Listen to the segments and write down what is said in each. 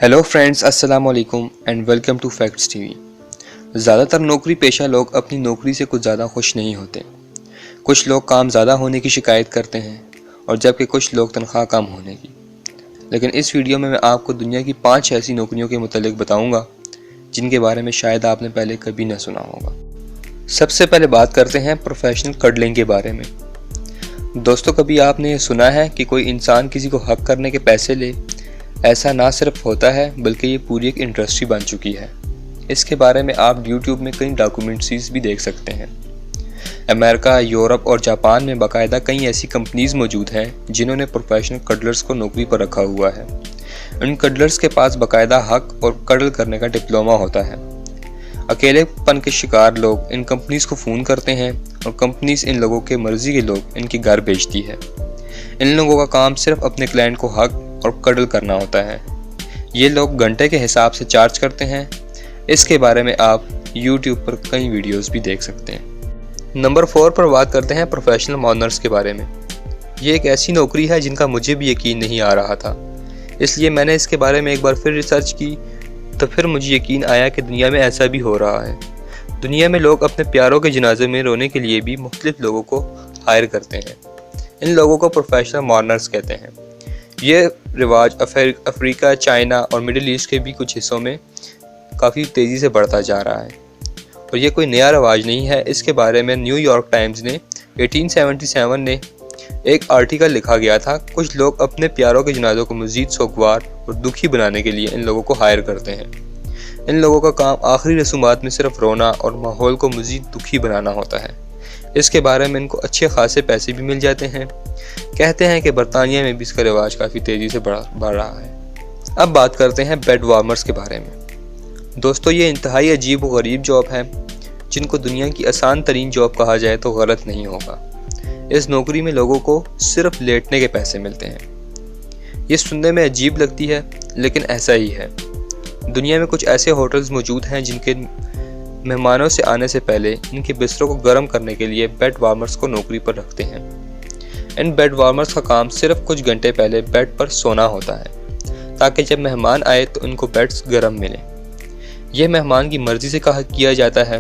Hello friends, अस्सलाम वालेकुम and welcome to Facts TV. ज़्यादातर नौकरी पेशा लोग अपनी नौकरी से कुछ ज़्यादा खुश नहीं होते। कुछ लोग काम ज़्यादा होने की शिकायत करते हैं और जबकि कुछ लोग तनख्वाह कम होने की। लेकिन इस वीडियो में मैं आपको दुनिया की 5 ऐसी नौकरियों के मुतालिक बताऊंगा जिनके बारे में शायद आपने पहले कभी न सुना होगा। सबसे पहले बात करते हैं प्रोफेशनल कडलिंग के बारे में। दोस्तों, कभी आपने सुना है कि कोई इंसान किसी को हक करने के पैसे ले? ऐसा ना सिर्फ होता है बल्कि ये पूरी एक इंडस्ट्री बन चुकी है। इसके बारे में आप YouTube में कई डॉक्यूमेंट्रीज भी देख सकते हैं। अमेरिका, यूरोप और जापान में बाकायदा कई ऐसी कंपनीज मौजूद हैं जिन्होंने प्रोफेशनल कडलर्स को नौकरी पर रखा हुआ है। इन कडलर्स के पास बाकायदा हक और कडल करने का डिप्लोमा होता है। अकेलेपन के शिकार लोग इन कंपनीज को फ़ोन करते हैं और कंपनीज इन लोगों के मर्जी के लोग इनके घर भेजती है। इन लोगों का काम सिर्फ अपने क्लाइंट को हक और कडल करना होता है। ये लोग घंटे के हिसाब से चार्ज करते हैं। इसके बारे में आप YouTube पर कई वीडियोस भी देख सकते हैं। नंबर 4 पर बात करते हैं प्रोफेशनल मॉर्नर्स के बारे में। ये एक ऐसी नौकरी है जिनका मुझे भी यकीन नहीं आ रहा था, इसलिए मैंने इसके बारे में एक बार फिर रिसर्च की तो फिर मुझे यकीन आया कि दुनिया में ऐसा भी हो रहा है। दुनिया में लोग अपने प्यारों के जनाजे में रोने के लिए भी मुख्तलिफ लोगों को हायर करते हैं। इन लोगों को प्रोफेशनल मॉर्नर्स कहते हैं। ये रिवाज अफ्रीका, चाइना और मिडिल ईस्ट के भी कुछ हिस्सों में काफ़ी तेज़ी से बढ़ता जा रहा है और ये कोई नया रिवाज नहीं है। इसके बारे में न्यूयॉर्क टाइम्स ने 1877 में एक आर्टिकल लिखा गया था। कुछ लोग अपने प्यारों के जनाजों को मज़ीद सोगवार और दुखी बनाने के लिए इन लोगों को हायर करते हैं। इन लोगों का काम आखिरी रसूमात में सिर्फ रोना और माहौल को मज़ीद दुखी बनाना होता है। इसके बारे में इनको अच्छे खासे पैसे भी मिल जाते हैं। कहते हैं कि बरतानिया में भी इसका रिवाज काफ़ी तेज़ी से बढ़ रहा है। अब बात करते हैं बेड वार्मर्स के बारे में। दोस्तों, ये इंतहाई अजीब व गरीब जॉब है जिनको दुनिया की आसान तरीन जॉब कहा जाए तो गलत नहीं होगा। इस नौकरी में लोगों को सिर्फ लेटने के पैसे मिलते हैं। ये सुनने में अजीब लगती है लेकिन ऐसा ही है। दुनिया में कुछ ऐसे होटल्स मौजूद हैं जिनके मेहमानों से आने से पहले इनके बिस्तरों को गर्म करने के लिए बेड वार्मर्स को नौकरी पर रखते हैं। इन बेड वार्मर्स का काम सिर्फ कुछ घंटे पहले बेड पर सोना होता है ताकि जब मेहमान आए तो उनको बेड्स गर्म मिलें। यह मेहमान की मर्जी से किया जाता है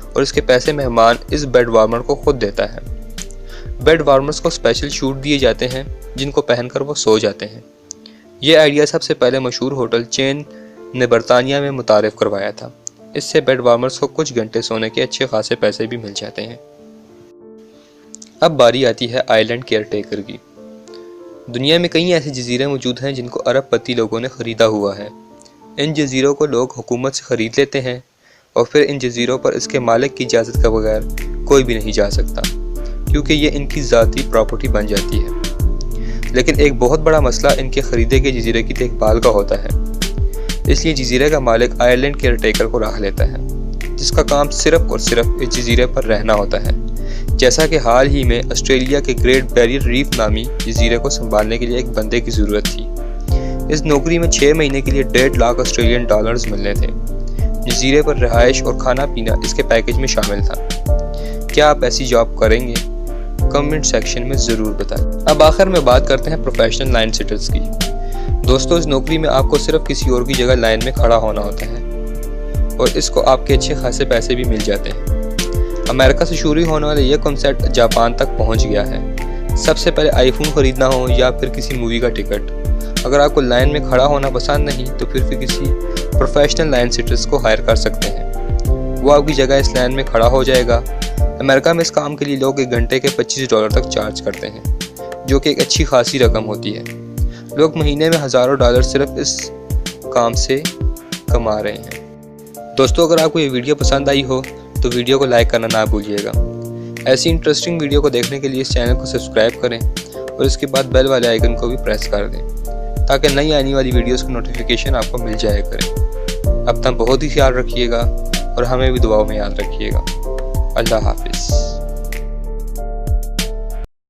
और इसके पैसे मेहमान इस बेड वार्मर को खुद देता है। बेड वार्मर्स को स्पेशल शूट दिए जाते हैं जिनको पहनकर वो सो जाते हैं। ये आइडिया सबसे पहले मशहूर होटल चेन ने बरतानिया में मुतारिफ करवाया था। इससे बेड वार्मर्स को कुछ घंटे सोने के अच्छे खासे पैसे भी मिल जाते हैं। अब बारी आती है आइलैंड केयर टेकर की। दुनिया में कई ऐसे जजीरे मौजूद हैं जिनको अरबपति लोगों ने ख़रीदा हुआ है। इन जजीरों को लोग हुकूमत से ख़रीद लेते हैं और फिर इन जजीरों पर इसके मालिक की इजाज़त के बगैर कोई भी नहीं जा सकता क्योंकि ये इनकी ज़ाती प्रॉपर्टी बन जाती है। लेकिन एक बहुत बड़ा मसला इनके ख़रीदे गए जजीरे की देखभाल का होता है। इसलिए जजीरे का मालिक आइलैंड केयर टेकर को रख लेता है जिसका काम सिर्फ और सिर्फ इस जजीरे पर रहना होता है। जैसा कि हाल ही में ऑस्ट्रेलिया के ग्रेट बैरियर रीफ नामी जजीरे को संभालने के लिए एक बंदे की ज़रूरत थी। इस नौकरी में 6 महीने के लिए 1.5 लाख ऑस्ट्रेलियन डॉलर्स मिलने थे। जजीरे पर रिहाइश और खाना पीना इसके पैकेज में शामिल था। क्या आप ऐसी जॉब करेंगे? कमेंट सेक्शन में ज़रूर बताएं। अब आखिर में बात करते हैं प्रोफेशनल लाइन सिटर्स की। दोस्तों, इस नौकरी में आपको सिर्फ किसी और की जगह लाइन में खड़ा होना होता है और इसको आपके अच्छे खासे पैसे भी मिल जाते हैं। अमेरिका से शुरू होने वाला यह कॉन्सेप्ट जापान तक पहुंच गया है। सबसे पहले आईफोन ख़रीदना हो या फिर किसी मूवी का टिकट, अगर आपको लाइन में खड़ा होना पसंद नहीं तो फिर किसी प्रोफेशनल लाइन सिटर्स को हायर कर सकते हैं। वो आपकी जगह इस लाइन में खड़ा हो जाएगा। अमेरिका में इस काम के लिए लोग एक घंटे के $25 तक चार्ज करते हैं जो कि एक अच्छी खासी रकम होती है। लोग महीने में हज़ारों डॉलर सिर्फ इस काम से कमा रहे हैं। दोस्तों, अगर आपको ये वीडियो पसंद आई हो तो वीडियो को लाइक करना ना भूलिएगा। ऐसी इंटरेस्टिंग वीडियो को देखने के लिए इस चैनल को सब्सक्राइब करें और इसके बाद बेल वाले आइकन को भी प्रेस कर दें ताकि नई आने वाली वीडियोस की नोटिफिकेशन आपको मिल जाया करें। अपना बहुत ही ख्याल रखिएगा और हमें भी दुआओं में याद रखिएगा। अल्लाह हाफिज़।